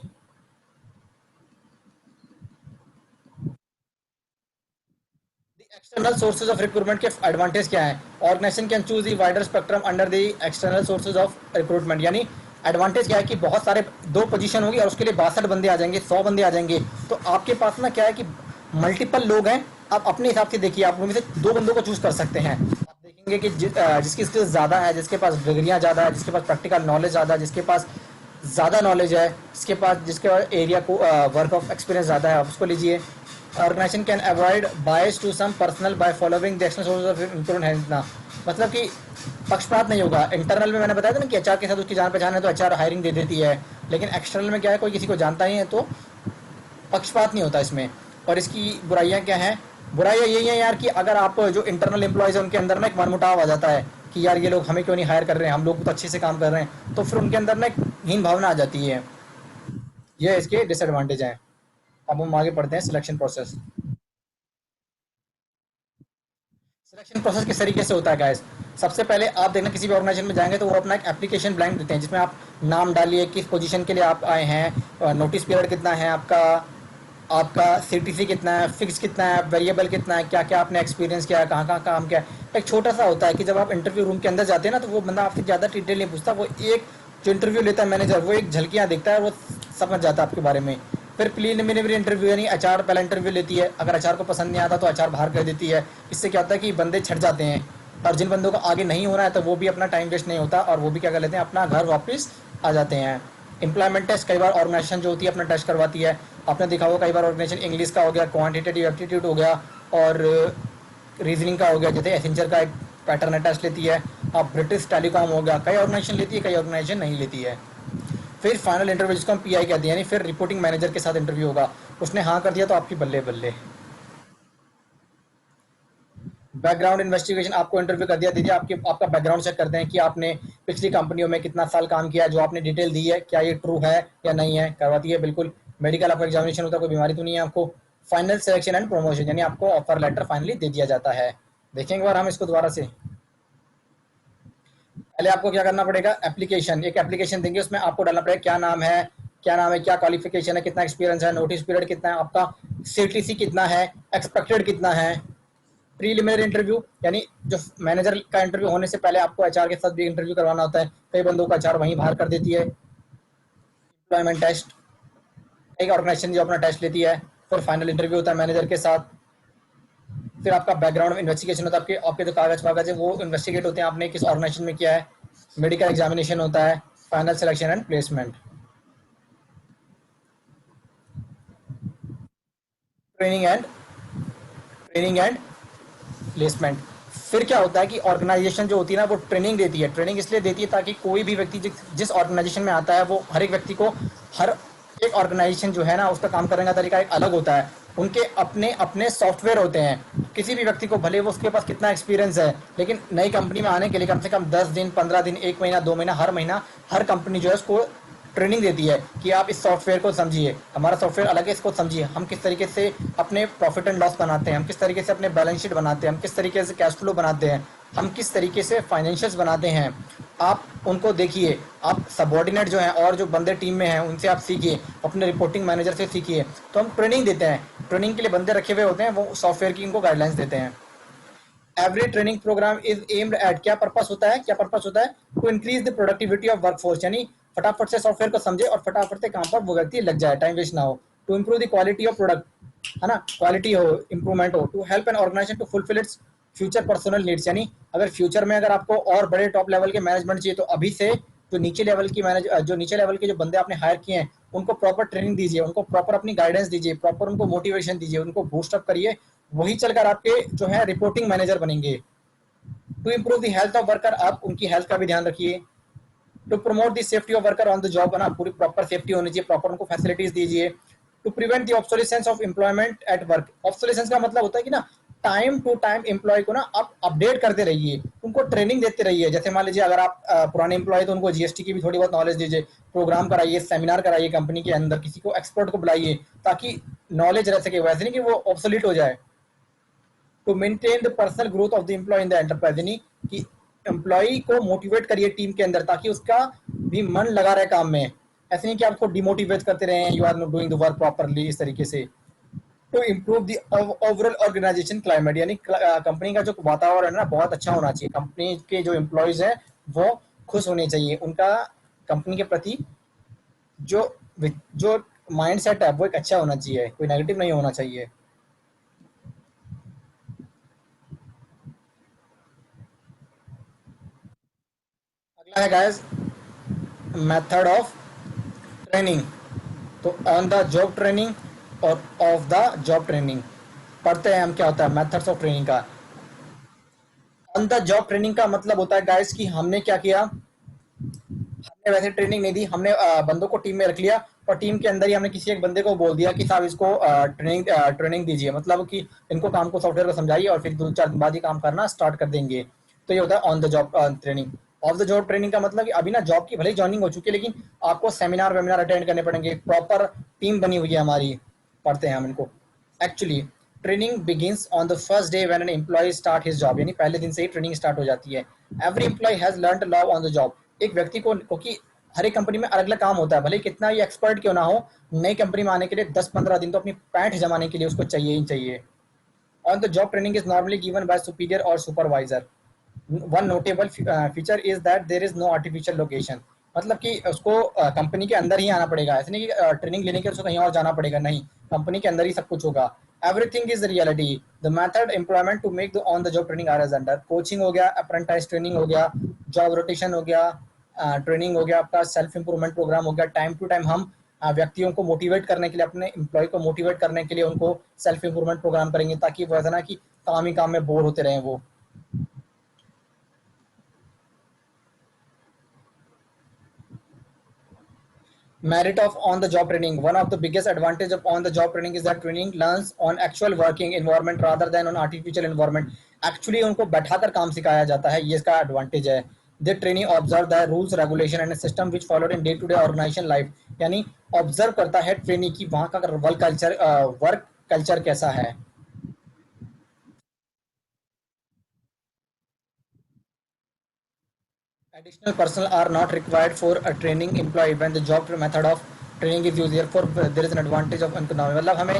External sources of recruitment के एडवांटेज क्या है? Organisation can choose the wider spectrum under the external sources of recruitment. यानी एडवांटेज क्या है कि बहुत सारे, दो पोजीशन होगी और उसके लिए 62 बंदे आ जाएंगे, 100 बंदे आ जाएंगे, तो आपके पास ना क्या है कि मल्टीपल लोग हैं। आप अपने हिसाब से देखिए, आप उनमें से दो बंदों को चूज कर सकते हैं। आप देखेंगे कि जिसकी स्किल्स ज़्यादा है, जिसके पास डिग्रियाँ ज़्यादा है, जिसके पास प्रैक्टिकल नॉलेज ज़्यादा है, जिसके पास ज़्यादा नॉलेज है, जिसके पास एरिया को वर्क ऑफ एक्सपीरियंस ज़्यादा है, आप उसको लीजिए। Organisation can avoid bias to some personal by following the external sources of improvement है। मतलब कि पक्षपात नहीं होगा। इंटरनल में मैंने बताया था ना कि एचआर के साथ उसकी जान पहचान है तो एचआर हायरिंग दे देती है, लेकिन एक्सटर्नल में क्या है, कोई किसी को जानता ही है तो पक्षपात नहीं होता इसमें। और इसकी बुराइयां क्या हैं? बुराइयां यही है यार कि अगर आप जो इंटरनल एम्प्लॉयज है उनके अंदर ना एक मनमुटाव आ जाता है कि यार ये लोग हमें क्यों नहीं हायर कर रहे हैं, हम लोग तो अच्छे से काम कर रहे हैं, तो फिर उनके अंदर ना एक हीन भावना आ जाती है। ये इसके डिसएडवांटेज हैं। अब हम आगे पढ़ते हैं सिलेक्शन प्रोसेस। सिलेक्शन प्रोसेस किस तरीके से होता है गाइस? सबसे पहले आप देखना, किसी भी ऑर्गेनाइजेशन में जाएंगे तो वो अपना एक एप्लीकेशन ब्लैंक देते हैं जिसमें आप नाम डालिए, किस पोजीशन के लिए आप आए हैं, नोटिस पीरियड कितना है आपका, आपका सीटीसी कितना है, फिक्स कितना है, वेरिएबल कितना है, क्या क्या आपने एक्सपीरियंस किया है, कहाँ कहाँ काम किया है। एक छोटा सा होता है कि जब आप इंटरव्यू रूम के अंदर जाते हैं ना तो वो बंदा आपसे ज़्यादा डिटेल नहीं पूछता, वो एक जो इंटरव्यू लेता है मैनेजर, वो एक झलकियाँ देखता है, वो समझ जाता है आपके बारे में। फिर प्रीलिमिनरी इंटरव्यू, यानी एचआर पहला इंटरव्यू लेती है। अगर एचआर को पसंद नहीं आता तो एचआर बाहर कर देती है। इससे क्या होता है कि बंदे छट जाते हैं, और जिन बंदों को आगे नहीं होना है तो वो भी अपना टाइम वेस्ट नहीं होता और वो भी क्या कर लेते हैं, अपना घर वापस आ जाते हैं। एम्प्लॉयमेंट टेस्ट, कई बार ऑर्गेनाइजेशन जो होती है अपना टेस्ट करवाती है। आपने देखा होगा कई बार ऑर्गेनाइजेशन इंग्लिश का हो गया, क्वांटिटेटिव एप्टीट्यूड हो गया, और रीजनिंग का हो गया, जैसे एसेंचर का एक पैटर्न टेस्ट लेती है। अब ब्रिटिश टेलीकॉम हो गया, कई ऑर्गेनाइजेशन लेती है, कई ऑर्गेनाइजेशन नहीं लेती है। फिर फाइनल इंटरव्यू जिसको हम पीआई कहते हैं, यानी फिर रिपोर्टिंग मैनेजर के साथ इंटरव्यू होगा। उसने हाँ कर दिया तो आपकी बल्ले बल्ले। बैकग्राउंड इन्वेस्टिगेशन, आपको इंटरव्यू कर दिया, दीजिए आपकी आपका बैकग्राउंड चेक करते हैं कि आपने पिछली कंपनियों में कितना साल काम किया है, जो आपने डिटेल दी है क्या ये ट्रू है या नहीं है, करवाती है बिल्कुल। मेडिकल आपका एग्जामिनेशन होता है, कोई बीमारी तो नहीं है आपको। फाइनल सिलेक्शन एंड प्रमोशन, यानी आपको ऑफर लेटर फाइनली दे दिया जाता है। देखेंगे बार हम इसको दोबारा से। पहले आपको क्या करना पड़ेगा, एप्लीकेशन, एक एप्लीकेशन देंगे, उसमें आपको डालना पड़ेगा क्या नाम है, क्या नाम है, क्या क्वालिफिकेशन है, कितना एक्सपीरियंस है, नोटिस पीरियड कितना है आपका, सीटीसी कितना है, एक्सपेक्टेड कितना है। प्रीलिमिनरी इंटरव्यू, यानी जो मैनेजर का इंटरव्यू होने से पहले आपको एचआर के साथ भी इंटरव्यू करवाना होता है। कई बंदों का एचआर वहीं बाहर कर देती है। एम्प्लॉयमेंट टेस्ट, एक ऑर्गेनाइजेशन जो अपना टेस्ट लेती है। फिर फाइनल इंटरव्यू होता है मैनेजर के साथ। फिर आपका बैकग्राउंड इन्वेस्टिगेशन होता है, आपके आपके जो कागज वागज है वो इन्वेस्टिगेट होते हैं आपने किस ऑर्गेनाइजेशन में किया है। मेडिकल एग्जामिनेशन होता है। Final selection and placement, training and training and placement. फिर क्या होता है कि ऑर्गेनाइजेशन जो होती है ना वो ट्रेनिंग देती है। ट्रेनिंग इसलिए देती है ताकि कोई भी व्यक्ति जिस ऑर्गेनाइजेशन में आता है वो हर एक व्यक्ति को, हर एक ऑर्गेनाइजेशन जो है ना उसका काम करने का तरीका एक अलग होता है। उनके अपने अपने सॉफ्टवेयर होते हैं। किसी भी व्यक्ति को भले वो उसके पास कितना एक्सपीरियंस है, लेकिन नई कंपनी में आने के लिए कम से कम 10 दिन, 15 दिन, 1 महीना, 2 महीना, हर महीना हर कंपनी जो है उसको ट्रेनिंग देती है कि आप इस सॉफ्टवेयर को समझिए, हमारा सॉफ्टवेयर अलग है, इसको समझिए, हम किस तरीके से अपने प्रॉफिट एंड लॉस बनाते हैं, हम किस तरीके से अपने बैलेंस शीट बनाते हैं, हम किस तरीके से कैश फ्लो बनाते हैं, हम किस तरीके से फाइनेंशियल्स बनाते हैं। आप उनको देखिए, आप सबॉर्डिनेट जो हैं और जो बंदे टीम में हैं उनसे आप सीखिए, अपने रिपोर्टिंग मैनेजर से सीखिए। तो हम ट्रेनिंग देते हैं, ट्रेनिंग के लिए बंदे रखे हुए होते हैं, वो सॉफ्टवेयर की इनको गाइडलाइंस देते हैं। Every training programme is aimed at, क्या पर्पस होता है, क्या पर्पस होता है, to increase the productivity of workforce, यानी फटाफट से सॉफ्टवेयर को समझे और फटाफट से काम पर वो व्यक्ति लग जाए, टाइम वेस्ट ना हो। To improve the quality of product, है ना, क्वालिटी हो, इंप्रूवमेंट हो। To help an organisation to fulfil its future personal needs, यानी अगर फ्यूचर में अगर आपको और बड़े टॉप लेवल के मैनेजमेंट चाहिए तो अभी से जो नीचे लेवल के जो बंदे आपने हायर किए हैं उनको प्रॉपर ट्रेनिंग दीजिए, उनको प्रॉपर अपनी गाइडेंस दीजिए, प्रॉपर उनको मोटिवेशन दीजिए, उनको बूस्टअप करिए। वही चलकर आपके जो है रिपोर्टिंग मैनेजर बनेंगे। To improve the health of worker, आप उनकी हेल्थ का भी ध्यान रखिए। To promote the safety of worker on the job, है ना, पूरी प्रॉपर सेफ्टी होनी चाहिए, प्रॉपर उनको फैसिलिटीज दीजिए। To prevent the obsolescence of employment at work, obsolescence का मतलब होता है कि ना टाइम टू टाइम एम्प्लॉय को ना आप अपडेट करते रहिए, उनको ट्रेनिंग देते रहिए। जैसे मान लीजिए अगर आप पुराने एम्प्लॉय तो उनको जीएसटी की भी थोड़ी बहुत नॉलेज दीजिए, प्रोग्राम कराइए, सेमिनार कराइए कंपनी के अंदर, किसी को एक्सपर्ट को बुलाइए ताकि नॉलेज रह सके, वैसे नहीं कि वो ऑब्सोलीट हो जाए। To maintain the personal growth of the employee in the enterprise, यानी कि एम्प्लॉय को मोटिवेट करिए टीम के अंदर ताकि उसका भी मन लगा रहे काम में। ऐसे नहीं कि आपको डिमोटिवेट करते रहे, you are not doing the work properly, इस तरीके से। To improve the overall organisation climate, यानी कंपनी का जो वातावरण है ना बहुत अच्छा होना चाहिए, कंपनी के जो एम्प्लॉयज हैं वो खुश होने चाहिए, उनका कंपनी के प्रति जो जो माइंड सेट है वो एक अच्छा होना चाहिए, कोई नेगेटिव नहीं होना चाहिए। अगला है गाइस मेथड ऑफ ट्रेनिंग। तो ऑन द जॉब ट्रेनिंग और ऑफ द जॉब ट्रेनिंग पढ़ते हैं हम, क्या होता है मेथड्स ऑफ ट्रेनिंग का। ऑन द जॉब ट्रेनिंग का मतलब होता है गाइस कि हमने क्या किया, हमने वैसे ट्रेनिंग नहीं दी, हमने बंदों को टीम में रख लिया और टीम के अंदर ही हमने किसी एक बंदे को बोल दिया कि साहब इसको ट्रेनिंग दीजिए, मतलब कि इनको काम को, सॉफ्टवेयर को समझाइए और फिर 2-4 दिन बाद ही काम करना स्टार्ट कर देंगे। तो ये होता है on the job training. Of the job training का मतलब कि अभी ना जॉब की भले ही ज्वाइनिंग हो चुकी है लेकिन आपको सेमिनार वेमिनार अटेंड करने पड़ेंगे, प्रॉपर टीम बनी हुई है हमारी। पढ़ते हैं हम इनको। Actually training begins on the first day when an employee start his job, यानी पहले दिन से ही ट्रेनिंग स्टार्ट हो जाती है। Every employee has learned love on the job, एक व्यक्ति को, क्योंकि हर एक कंपनी में अलग अलग काम होता है, भले कितना ही एक्सपर्ट क्यों ना हो, नई कंपनी में आने के लिए 10-15 दिन तो अपनी पैंठ जमाने के लिए उसको चाहिए ही चाहिए। On the job training is normally given by superior और supervisor. One notable feature is that there is no artificial location, मतलब कि उसको कंपनी के अंदर ही आना पड़ेगा, ऐसे नहीं कि ट्रेनिंग लेने के लिए उसको कहीं और जाना पड़ेगा, नहीं, कंपनी के अंदर ही सब कुछ होगा। Everything is reality. The method employment to make the on the job training are as under, coaching हो गया, अप्रेंटाइज ट्रेनिंग हो गया, जॉब रोटेशन हो गया, ट्रेनिंग हो गया, आपका सेल्फ इंप्रूवमेंट प्रोग्राम हो गया। टाइम टू टाइम हम व्यक्तियों को मोटिवेट करने के लिए, अपने एम्प्लॉय को मोटिवेट करने के लिए उनको सेल्फ इंप्रूवमेंट प्रोग्राम करेंगे ताकि वो ऐसा ना कि काम ही काम में बोर होते रहें वो। Merit of on the job training, one of the biggest advantage of on the job training is that training learns on actual working environment rather than on artificial environment, actually उनको बैठाकर काम सिखाया जाता है, ये इसका एडवांटेज है। The trainee observe the rules regulation and system which followed in day to day organization life, यानी ऑब्जर्व करता है ट्रेनी की वहाँ का वर्क कल्चर कैसा है। Additional personnel are not required for a training employee when the job method of training is used. Therefore, there is an advantage of economy. मतलब हमें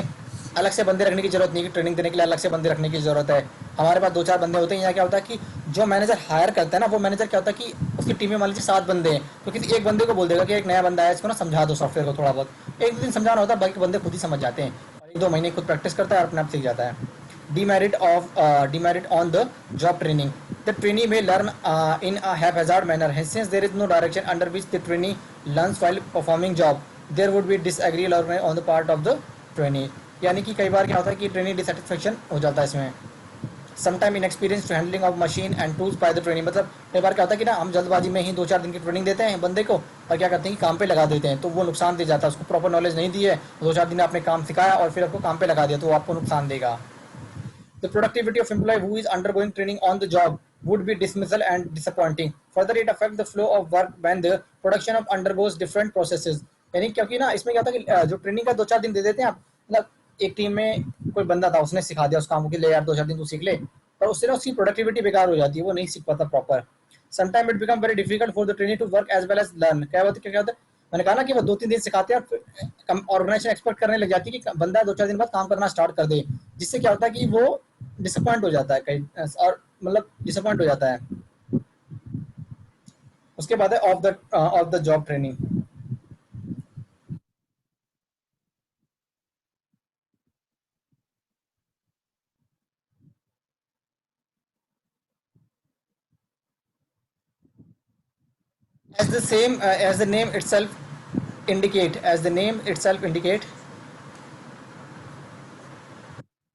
अलग से बंदे रखने की जरूरत नहीं कि ट्रेनिंग देने के लिए अलग से बंदे रखने की जरूरत है। हमारे पास 2-4 बंदे होते हैं। यहाँ क्या होता है कि जो मैनेजर हायर करता है ना, वो मैनेजर क्या होता है कि उसकी टीम में मान लीजिए 7 बंदे हैं, तो किसी एक बंदे को बोल देगा कि एक नया बंदा है, इसको ना समझा दो सॉफ्टवेयर को थोड़ा बहुत। एक दिन समझाना होता है, बाकी बंदे खुद ही समझ जाते हैं और 1-2 महीने खुद प्रैक्टिस करता है और अपने आप सीख जाता है। Demerit on the job training. The trainee may learn in a haphazard manner. Hence, since there is no direction under which the trainee learns while performing job, there would be disagreement on the part of the trainee. यानी कि कई बार क्या होता है कि trainee dissatisfaction हो जाता है इसमें। Sometime in experience to handling of machine and tools by the training. मतलब कई बार क्या होता है कि ना हम जल्दबाजी में ही 2-4 दिन की ट्रेनिंग देते हैं बंदे को और क्या करते हैं कि काम पे लगा देते हैं, तो वो नुकसान दे जाता है। उसको प्रॉपर नॉलेज नहीं दी है, 2-4 दिन आपने काम सिखाया और फिर आपको काम पे लगा दिया, तो वो आपको नुकसान देगा। The productivity of employee who is undergoing training on the job would be dismissal and disappointing. Further, it affects the flow of work when the production of undergoes different processes. यानी क्योंकि ना इसमें क्या होता है कि जो ट्रेनिंग का 2-4 दिन दे देते हैं आप, मतलब एक टीम में कोई बंदा था, उसने सिखा दिया उस काम को कि ले यार 2-4 दिन तू सीख ले, पर उससे ना उसकी प्रोडक्टिविटी बेकार हो जाती है, वो नहीं सीख पाता proper. Sometime it become very difficult for the trainee to work as well as learn. क्या होता है, मैंने कहा ना कि वो 2-3 दिन सिखाते हैं और ऑर्गेनाइजेशन एक्सपेक्ट करने लग जाती है कि बंदा 2-4 दिन बाद काम करना स्टार्ट कर दे, जिससे क्या होता है कि वो डिसअपॉइंट हो जाता है कहीं, और मतलब डिसअपॉइंट हो जाता है। उसके बाद है off the job training. as the same as the name itself indicate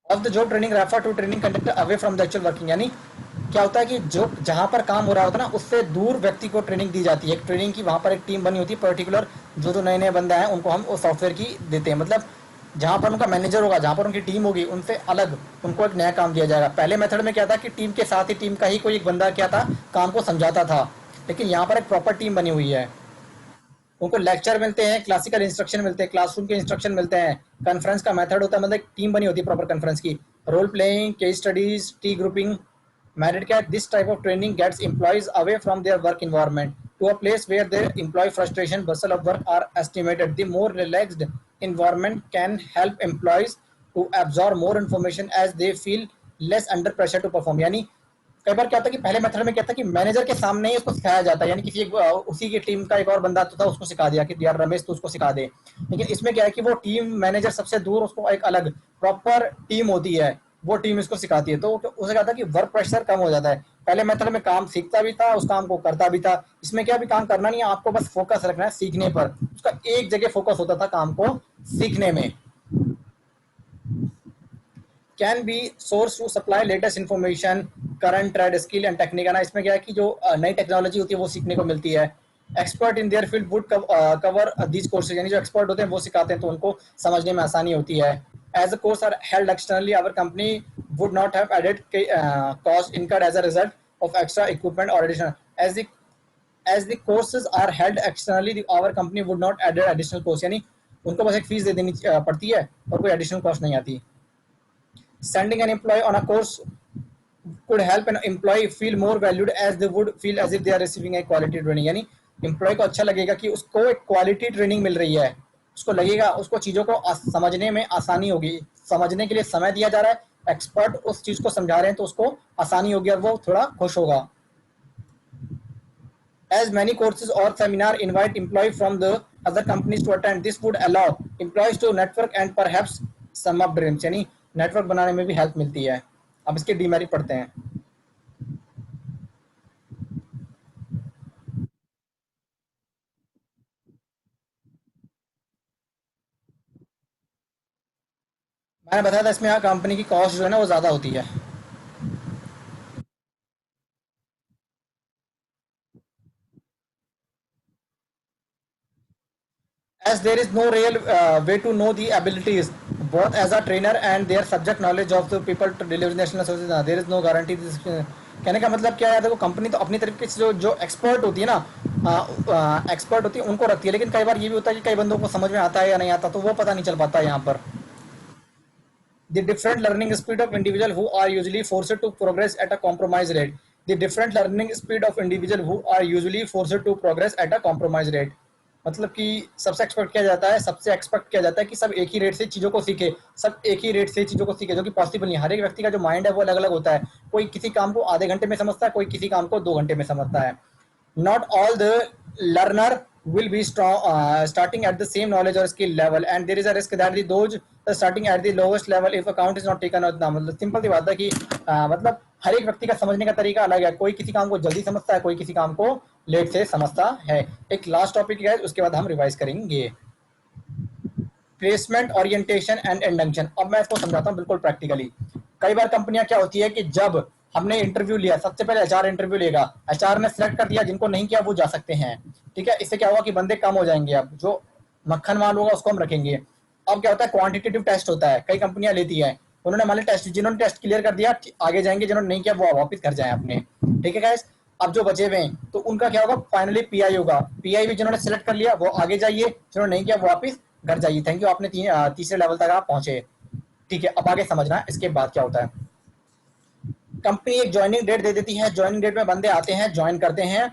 off the job training refer to training conduct away from the actual working. यानी क्या होता है कि जो जहां पर काम हो रहा होता है ना उससे दूर व्यक्ति को ट्रेनिंग दी जाती है। एक ट्रेनिंग की वहां पर एक टीम बनी होती है पर्टिकुलर, जो जो नए नए बंदा है उनको हम उस सॉफ्टवेयर की देते हैं। मतलब जहां पर उनका मैनेजर होगा, जहां पर उनकी टीम होगी, उनसे अलग उनको एक नया काम दिया जाएगा। पहले मेथड में क्या था कि टीम के साथ ही टीम का ही कोई एक बंदा क्या था, काम को समझाता था, लेकिन यहाँ पर एक प्रॉपर टीम बनी हुई है। उनको लेक्चर मिलते हैं, क्लासिकल इंस्ट्रक्शन मिलते हैं, क्लासरूम के इंस्ट्रक्शन मिलते हैं, कॉन्फ्रेंस का मेथड होता है, मतलब एक टीम बनी होती है प्रॉपर कॉन्फ्रेंस की, role playing, case studies, T grouping married cat. This type of training gets employees away from their work environment to a place where their employee frustration bustle of work are estimated. The more relaxed environment can help employees to absorb more information as they feel less under pressure to perform। यानी कई बार क्या होता है कि पहले method में क्या था कि मैनेजर के सामने ही उसको सिखाया जाता है, यानी किसी उसी की टीम का एक और बंदा तो था, उसको सिखा दिया कि यार रमेश तो उसको सिखा दे। लेकिन इसमें क्या है कि वो टीम मैनेजर सबसे दूर, उसको एक अलग प्रॉपर टीम होती है, वो टीम इसको सिखाती है, तो उसे कहता है कि वर्क प्रेशर कम हो जाता है। पहले मेथड में काम सीखता भी था, उस काम को करता भी था, इसमें क्या भी काम करना नहीं है, आपको बस फोकस रखना है सीखने पर। उसका एक जगह फोकस होता था काम को सीखने में। Can be source to supply latest information, current trade, skill and technique. है ना, इसमें क्या है कि जो नई टेक्नोलॉजी होती है वो सीखने को मिलती है। Expert in their field would cover these courses. यानी जो एक्सपर्ट होते हैं वो सिखाते हैं, तो उनको समझने में आसानी होती है। As the course are held externally, our company would not have added cost incurred as a result of extra equipment or additional as the courses are held externally, our company would not add additional cost। यानी उनको बस एक fees दे देनी पड़ती है और कोई additional cost नहीं आती। Sending an employee on a course could help an employee feel more valued as they would feel as if they are receiving a quality training। यानी एम्प्लॉय को अच्छा लगेगा कि उसको एक क्वालिटी ट्रेनिंग मिल रही है, उसको लगेगा, उसको चीज़ों को समझने में आसानी होगी, समझने के लिए समय दिया जा रहा है, एक्सपर्ट उस चीज़ को समझा रहे हैं तो उसको आसानी होगी और वो थोड़ा खुश होगा। As many courses or seminar invite employees from the other companies to attend, this would allow employees to network and perhaps sum up dreams। यानी नेटवर्क बनाने में भी हेल्प मिलती है। अब इसके डीमेरिट पढ़ते हैं। मैंने बताया था इसमें यहाँ कंपनी की कॉस्ट जो है ना वो ज़्यादा होती है। As there is no real way to know the abilities both as a trainer and their subject knowledge of the people to deliver national services, there is no guarantee this। कहने का मतलब क्या है, देखो कंपनी तो अपनी तरीके से जो जो एक्सपर्ट होती है ना, एक्सपर्ट होती है उनको रखती है, लेकिन कई बार ये भी होता है कि कई बंदों को समझ में आता है या नहीं आता, तो वो पता नहीं चल पाता है यहाँ पर। The different learning speed of individual who are usually forced to progress at a compromise rate। The different learning speed of individual who are usually forced to progress at a compromise rate। मतलब कि सबसे expect किया जाता है, सबसे expect किया जाता है कि सब एक ही रेट से चीज़ों को सीखे, सब एक ही रेट से चीज़ों को सीखे, जो कि पॉसिबल नहीं है। हर एक व्यक्ति का जो माइंड है वो अलग अलग होता है, कोई किसी काम को आधे घंटे में समझता है, कोई किसी काम को 2 घंटे में समझता है। Not all the learner will be starting at the same knowledge or skill level, and there is a risk that those starting at the lowest level, if account is not taken out, मतलब simple सी बात है कि मतलब हर एक व्यक्ति का समझने का तरीका अलग है, कोई किसी काम को जल्दी समझता है, कोई किसी काम को लेट से समझता है। एक लास्ट टॉपिक है, उसके बाद हम रिवाइज करेंगे। Placement, orientation and induction. अब मैं इसको समझाता हूँ बिल्कुल प्रैक्टिकली। कई बार कंपनियां क्या होती है कि जब हमने इंटरव्यू लिया, सबसे पहले एचआर इंटरव्यू लेगा, एचआर ने सिलेक्ट कर दिया, जिनको नहीं किया वो जा सकते हैं, ठीक है। इससे क्या होगा कि बंदे कम हो जाएंगे, अब जो मक्खन माल होगा उसको हम रखेंगे। अब क्या होता है, क्वांटिटेटिव टेस्ट होता है, कई कंपनियां लेती है, उन्होंने मान टेस्ट, जिन्होंने टेस्ट क्लियर कर दिया आगे जाएंगे, जिन्होंने नहीं किया वो वापस कर जाए अपने, ठीक है गाइस। अब जो बचे हुए हैं तो उनका क्या होगा, फाइनली पीआई होगा, पीआई भी जिन्होंने सेलेक्ट कर लिया वो आगे जाइए, जिन्होंने नहीं किया वो वापस घर जाइए। थैंक यू, आपने तीसरे लेवल तक आप पहुंचे, ठीक है। अब आगे समझना इसके बाद क्या होता है। कंपनी एक ज्वाइनिंग डेट दे देती है, ज्वाइनिंग डेट में बंदे आते हैं, ज्वाइन करते हैं,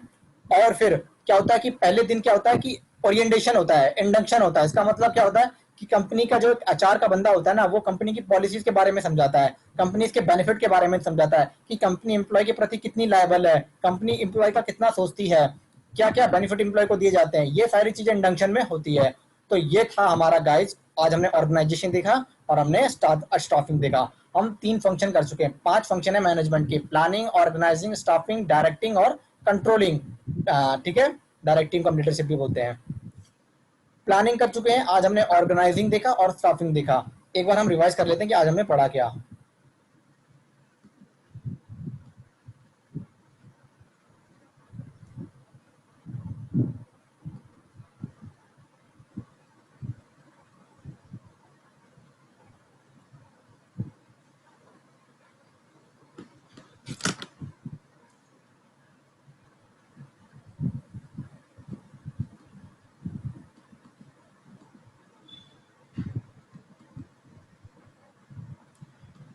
और फिर क्या होता है कि पहले दिन क्या होता है कि ओरिएंटेशन होता है, इंडक्शन होता है। इसका मतलब क्या होता है कि कंपनी का जो एचआर का बंदा होता है ना, वो कंपनी की पॉलिसीज के बारे में समझाता है, कंपनी के बेनिफिट के बारे में समझाता है कि कंपनी एम्प्लॉय के प्रति कितनी लायबल है, कंपनी एम्प्लॉय का कितना सोचती है, क्या क्या बेनिफिट एम्प्लॉय को दिए जाते हैं, ये सारी चीजें इंडक्शन में होती है। तो ये था हमारा गाइज, आज हमने ऑर्गेनाइजेशन देखा और हमने स्टाफिंग देखा। हम 3 फंक्शन कर चुके हैं, 5 फंक्शन है मैनेजमेंट के, प्लानिंग, ऑर्गेनाइजिंग, स्टाफिंग, डायरेक्टिंग और कंट्रोलिंग, ठीक है। डायरेक्टिंग को हम लीडरशिप भी बोलते हैं। प्लानिंग कर चुके हैं, आज हमने ऑर्गेनाइजिंग देखा और स्टाफिंग देखा। एक बार हम रिवाइज कर लेते हैं कि आज हमने पढ़ा क्या।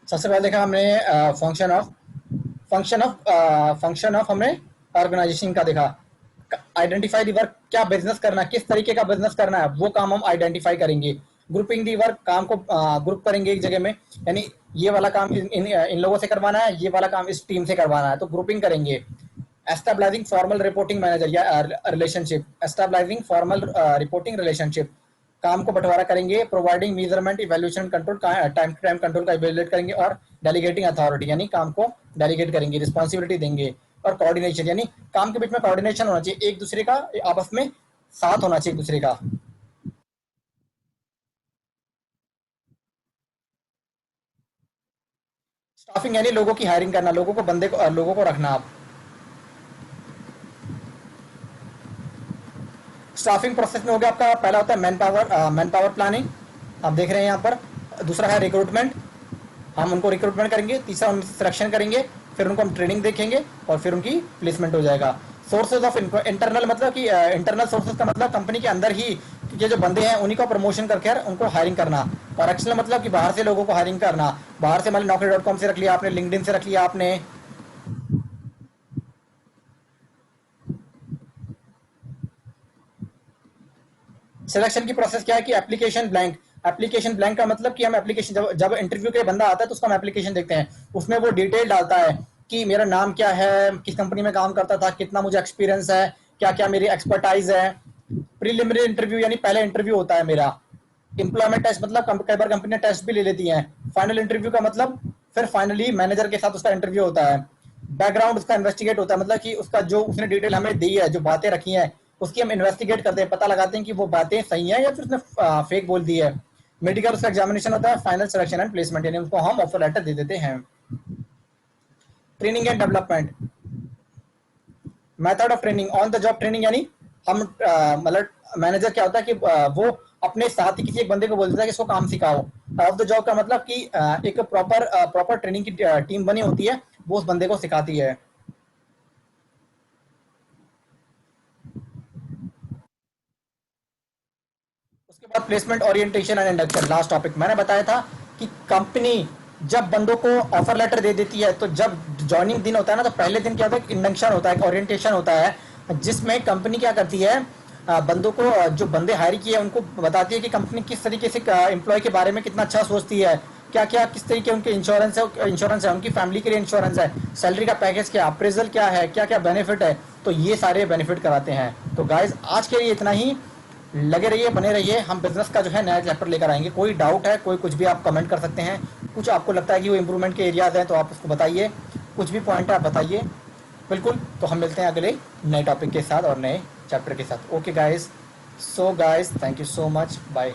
सबसे पहले देखा हमने फंक्शन ऑफ हमने ऑर्गेनाइजेशन का देखा। आइडेंटिफाई दी वर्क, क्या बिजनेस करना है, किस तरीके का बिजनेस करना है, वो काम हम आइडेंटिफाई करेंगे। ग्रुपिंग दी वर्क, काम को ग्रुप करेंगे एक जगह में, यानी ये वाला काम इन लोगों से करवाना है, ये वाला काम इस टीम से करवाना है, तो ग्रुपिंग करेंगे। एस्टेब्लाइजिंग फॉर्मल रिपोर्टिंग मैनेजर या relationship, establishing formal reporting relationship, काम को बंटवारा करेंगे। Providing measurement, evaluation, control, time to time control का इवैल्यूएट करेंगे। और डेलीगेटिंग अथॉरिटी, यानी काम को डेलीगेट करेंगे, रिस्पॉन्सिबिलिटी देंगे। और कोऑर्डिनेशन, यानी काम के बीच में कोऑर्डिनेशन होना चाहिए, एक दूसरे का आपस में साथ होना चाहिए एक दूसरे का। स्टाफिंग यानी लोगों की हायरिंग करना, लोगों को बंदे को लोगों को रखना आप। स्टाफिंग प्रोसेस में हो गया आपका, पहला होता है मैन पावर प्लानिंग, आप देख रहे हैं यहाँ पर। दूसरा है रिक्रूटमेंट, हम उनको रिक्रूटमेंट करेंगे। तीसरा उनकी सिलेक्शन करेंगे, फिर उनको हम ट्रेनिंग देखेंगे और फिर उनकी प्लेसमेंट हो जाएगा। सोर्सेज ऑफ इंटरनल, मतलब कि इंटरनल सोर्सेज का मतलब कंपनी के अंदर ही ये जो बंदे हैं उन्हीं को प्रमोशन करके उनको हायरिंग करना। और एक्सटर्नल मतलब कि बाहर से लोगों को हायरिंग करना, बाहर से मतलब Naukri.com से रख लिया आपने, लिंक्डइन से रख लिया आपने। सिलेक्शन की प्रोसेस क्या है कि एप्लीकेशन ब्लैंक का मतलब कि हम एप्लीकेशन, जब इंटरव्यू के लिए बंदा आता है तो उसको हम एप्लीकेशन देखते हैं, उसमें वो डिटेल डालता है कि मेरा नाम क्या है, किस कंपनी में काम करता था, कितना मुझे एक्सपीरियंस है, क्या क्या मेरी एक्सपर्टाइज है। प्रीलिमिनरी इंटरव्यू यानी पहले इंटरव्यू होता है मेरा। एम्प्लॉयमेंट टेस्ट मतलब कई बार कंपनियां टेस्ट भी ले लेती हैं। फाइनल इंटरव्यू का मतलब फिर फाइनली मैनेजर के साथ उसका इंटरव्यू होता है। बैकग्राउंड उसका इन्वेस्टिगेट होता है, मतलब कि उसका जो उसने डिटेल हमें दी है, जो बातें रखी हैं उसकी हम इन्वेस्टिगेट करते हैं, पता लगाते हैं कि वो बातें सही हैं या फिर उसने फेक बोल दी है। मेडिकल उसका एग्जामिनेशन होता है। फाइनल सिलेक्शन एंड प्लेसमेंट, यानी उसको हम ऑफर लेटर दे देते हैं। Training and development, method of training, on the job training, यानी हम मतलब मैनेजर क्या होता है कि वो अपने साथ ही किसी एक बंदे को बोल देता है कि इसको काम सिखाओ। ऑफ द जॉब का मतलब कि एक प्रॉपर ट्रेनिंग की टीम बनी होती है, वो उस बंदे को सिखाती है। उसके बाद placement, orientation and induction, last topic मैंने बताया था कि कंपनी जब बंदों को ऑफर लेटर दे देती है, तो जब ज्वाइनिंग दिन होता है ना, तो पहले दिन क्या होता है, इंडक्शन होता है, ओरिएंटेशन होता है, जिसमें कंपनी क्या करती है, बंदों को, जो बंदे हायर किए उनको बताती है कि कंपनी किस तरीके से एम्प्लॉय के बारे में कितना अच्छा सोचती है, क्या क्या किस तरीके उनके इंश्योरेंस है, उनकी फैमिली के लिए इंश्योरेंस है, सैलरी का पैकेज क्या, अप्रेजल क्या है, क्या क्या बेनिफिट है, तो ये सारे बेनिफिट कराते हैं। तो गाइज आज के लिए इतना ही, लगे रहिए, बने रहिए, हम बिजनेस का जो है नया चैप्टर लेकर आएंगे। कोई डाउट है, कोई कुछ भी आप कमेंट कर सकते हैं, कुछ आपको लगता है कि वो इम्प्रूवमेंट के एरियाज हैं तो आप उसको बताइए, कुछ भी पॉइंट है आप बताइए। बिल्कुल, तो हम मिलते हैं अगले नए टॉपिक के साथ और नए चैप्टर के साथ। Okay guys, so guys, thank you so much, bye.